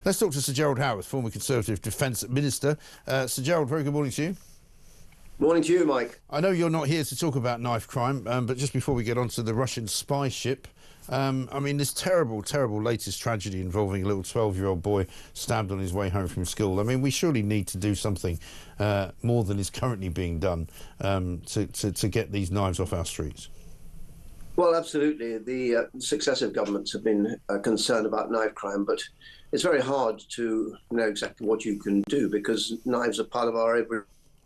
Let's talk to Sir Gerald Howarth, former Conservative Defence Minister. Sir Gerald, very good morning to you. Morning to you, Mike. I know you're not here to talk about knife crime, but just before we get on to the Russian spy ship, I mean, this terrible, terrible latest tragedy involving a little 12-year-old boy stabbed on his way home from school. I mean, we surely need to do something more than is currently being done to get these knives off our streets. Well, absolutely. The successive governments have been concerned about knife crime, but it's very hard to know exactly what you can do because knives are part of our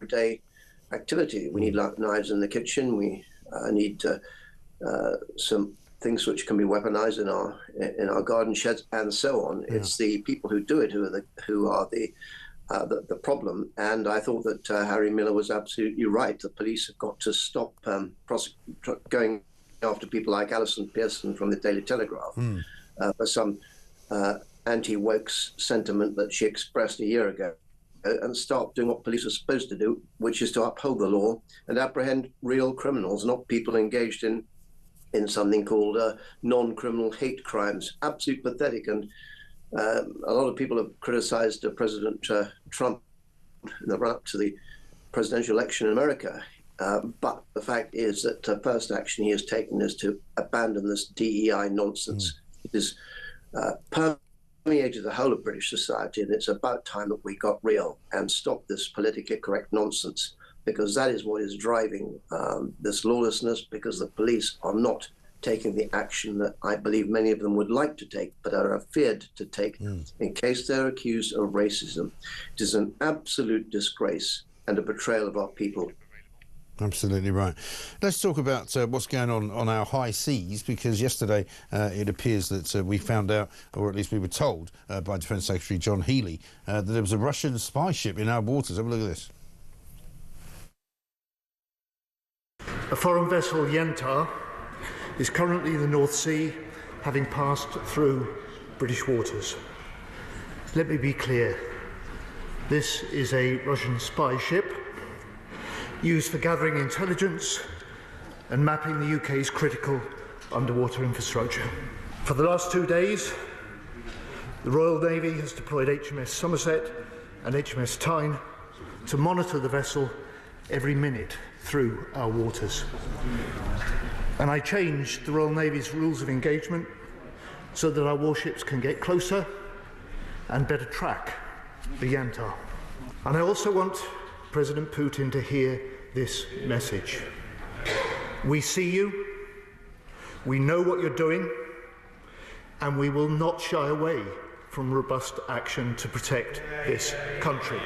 everyday activity. We need knives in the kitchen. We need some things which can be weaponized in our garden sheds and so on. Yeah. It's the people who do it who are the problem. And I thought that Harry Miller was absolutely right. The police have got to stop going after people like Alison Pearson from the Daily Telegraph for some anti-woke sentiment that she expressed a year ago, and start doing what police are supposed to do, which is to uphold the law and apprehend real criminals, not people engaged in something called non-criminal hate crimes. Absolutely pathetic. And a lot of people have criticized President Trump in the run-up to the presidential election in America. But the fact is that the first action he has taken is to abandon this DEI nonsense. It has permeated the whole of British society, and it's about time that we got real and stopped this politically correct nonsense, because that is what is driving this lawlessness, because the police are not taking the action that I believe many of them would like to take, but are feared to take in case they're accused of racism. It is an absolute disgrace and a betrayal of our people. Absolutely right. Let's talk about what's going on our high seas, because yesterday it appears that we found out, or at least we were told by Defence Secretary John Healey, that there was a Russian spy ship in our waters. Have a look at this. A foreign vessel, Yantar, is currently in the North Sea, having passed through British waters. Let me be clear. This is a Russian spy ship used for gathering intelligence and mapping the UK's critical underwater infrastructure. For the last 2 days, the Royal Navy has deployed HMS Somerset and HMS Tyne to monitor the vessel every minute through our waters. And I changed the Royal Navy's rules of engagement so that our warships can get closer and better track the Yantar. And I also want President Putin to hear this message. We see you, we know what you're doing, and we will not shy away from robust action to protect this country.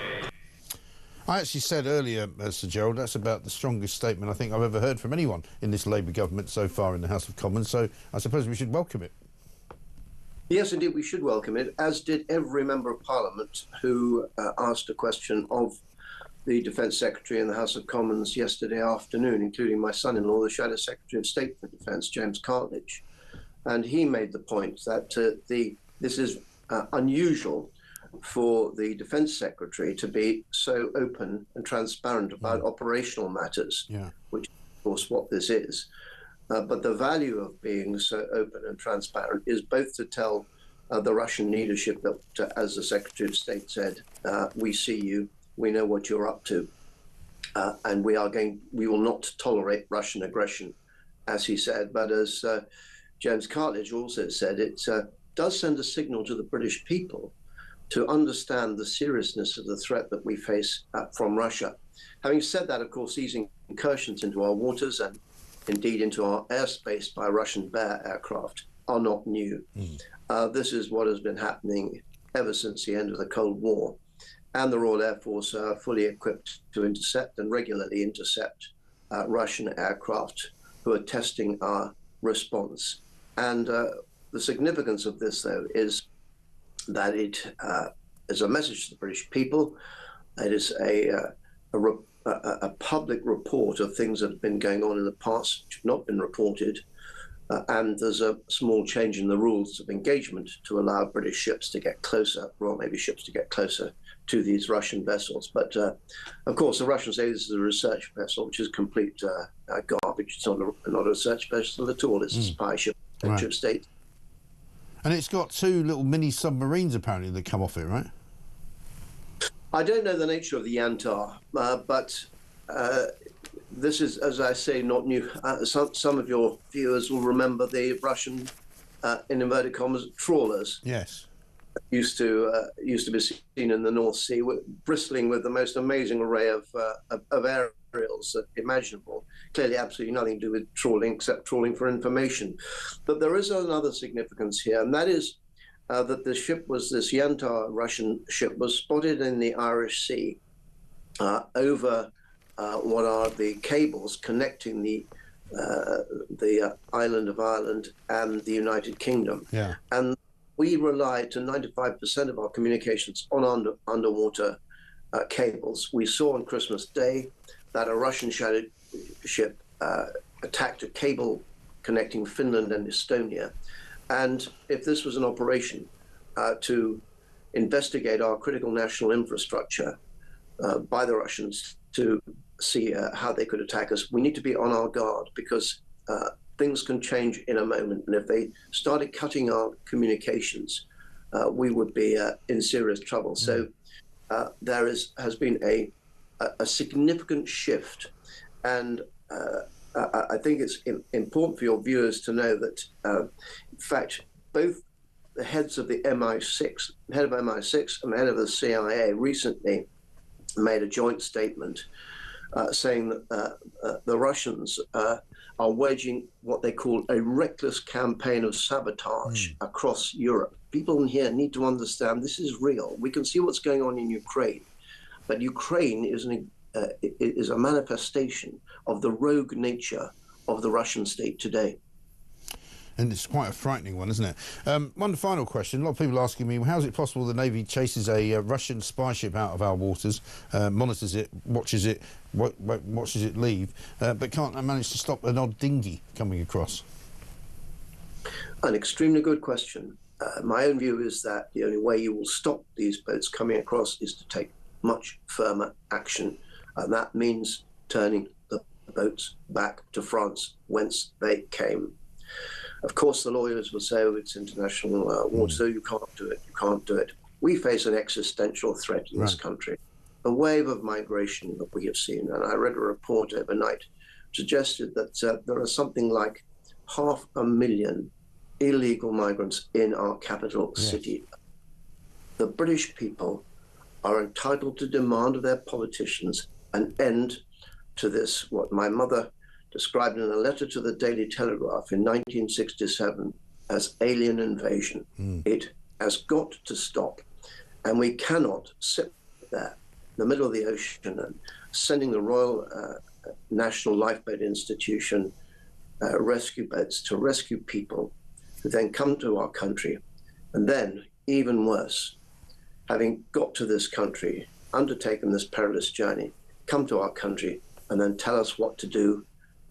I actually said earlier, Sir Gerald, that's about the strongest statement I think I've ever heard from anyone in this Labour government so far in the House of Commons, so I suppose we should welcome it. Yes, indeed, we should welcome it, as did every member of Parliament who asked a question of the Defence Secretary in the House of Commons yesterday afternoon, including my son-in-law, the Shadow Secretary of State for Defence, James Cartledge. And he made the point that this is unusual for the Defence Secretary to be so open and transparent about operational matters, which is, of course, what this is. But the value of being so open and transparent is both to tell the Russian leadership that, as the Secretary of State said, we see you, we know what you're up to, and we will not tolerate Russian aggression, as he said. But as James Cartledge also said, it does send a signal to the British people to understand the seriousness of the threat that we face from Russia. Having said that, of course, these incursions into our waters and indeed into our airspace by Russian Bear aircraft are not new. This is what has been happening ever since the end of the Cold War. And the Royal Air Force are fully equipped to intercept and regularly intercept Russian aircraft who are testing our response. And the significance of this, though, is that it is a message to the British people. It is a public report of things that have been going on in the past which have not been reported. And there's a small change in the rules of engagement to allow British ships to get closer, Royal Navy ships to get closer to these Russian vessels. But of course, the Russians say this is a research vessel, which is complete garbage. It's not a research vessel at all. It's a spy ship, Secretary of State. And it's got 2 little mini submarines apparently that come off it, right? I don't know the nature of the Yantar, but this is, as I say, not new. Some of your viewers will remember the Russian, in inverted commas, trawlers. Yes. Used to be seen in the North Sea, bristling with the most amazing array of aerials imaginable. Clearly, absolutely nothing to do with trawling except trawling for information. But there is another significance here, and that is that this Yantar Russian ship was spotted in the Irish Sea over what are the cables connecting the island of Ireland and the United Kingdom. Yeah. And we rely to 95% of our communications on underwater cables. We saw on Christmas Day that a Russian ship attacked a cable connecting Finland and Estonia. And if this was an operation to investigate our critical national infrastructure by the Russians to see how they could attack us, we need to be on our guard, because things can change in a moment. And if they started cutting our communications, we would be in serious trouble. So there has been a significant shift. And I think it's important for your viewers to know that, in fact, both the heads of the MI6, head of MI6 and the head of the CIA recently made a joint statement saying that the Russians are waging what they call a reckless campaign of sabotage across Europe. People in here need to understand this is real. We can see what's going on in Ukraine, but Ukraine is a manifestation of the rogue nature of the Russian state today. And it's quite a frightening one, isn't it? One final question. A lot of people asking me, how is it possible the Navy chases a Russian spy ship out of our waters, monitors it, watches it leave, but can't manage to stop an odd dinghy coming across? An extremely good question. My own view is that the only way you will stop these boats coming across is to take much firmer action. And that means turning the boats back to France, whence they came. Of course, the lawyers will say, oh, it's international water, so you can't do it, you can't do it. We face an existential threat in this country. A wave of migration that we have seen, and I read a report overnight, suggested that there are something like 500,000 illegal migrants in our capital city. The British people are entitled to demand of their politicians an end to this, what my mother described in a letter to the Daily Telegraph in 1967 as alien invasion. It has got to stop. And we cannot sit there in the middle of the ocean and sending the Royal National Lifeboat Institution rescue boats to rescue people who then come to our country. And then, even worse, having got to this country, undertaken this perilous journey, come to our country and then tell us what to do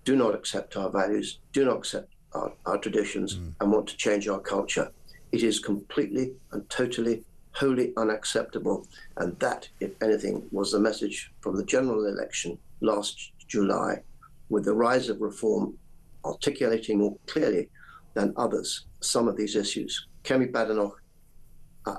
not accept our values, do not accept our traditions, and want to change our culture. It is completely and totally, wholly unacceptable. And that, if anything, was the message from the general election last July, with the rise of reform articulating more clearly than others some of these issues. Kemi Badenoch,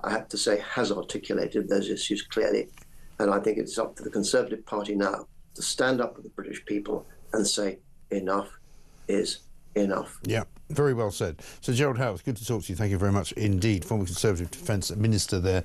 I have to say, has articulated those issues clearly. And I think it's up to the Conservative Party now to stand up with the British people and say, enough is enough. Yeah, very well said. So Gerald Howarth, good to talk to you. Thank you very much indeed. Former Conservative Defence Minister there.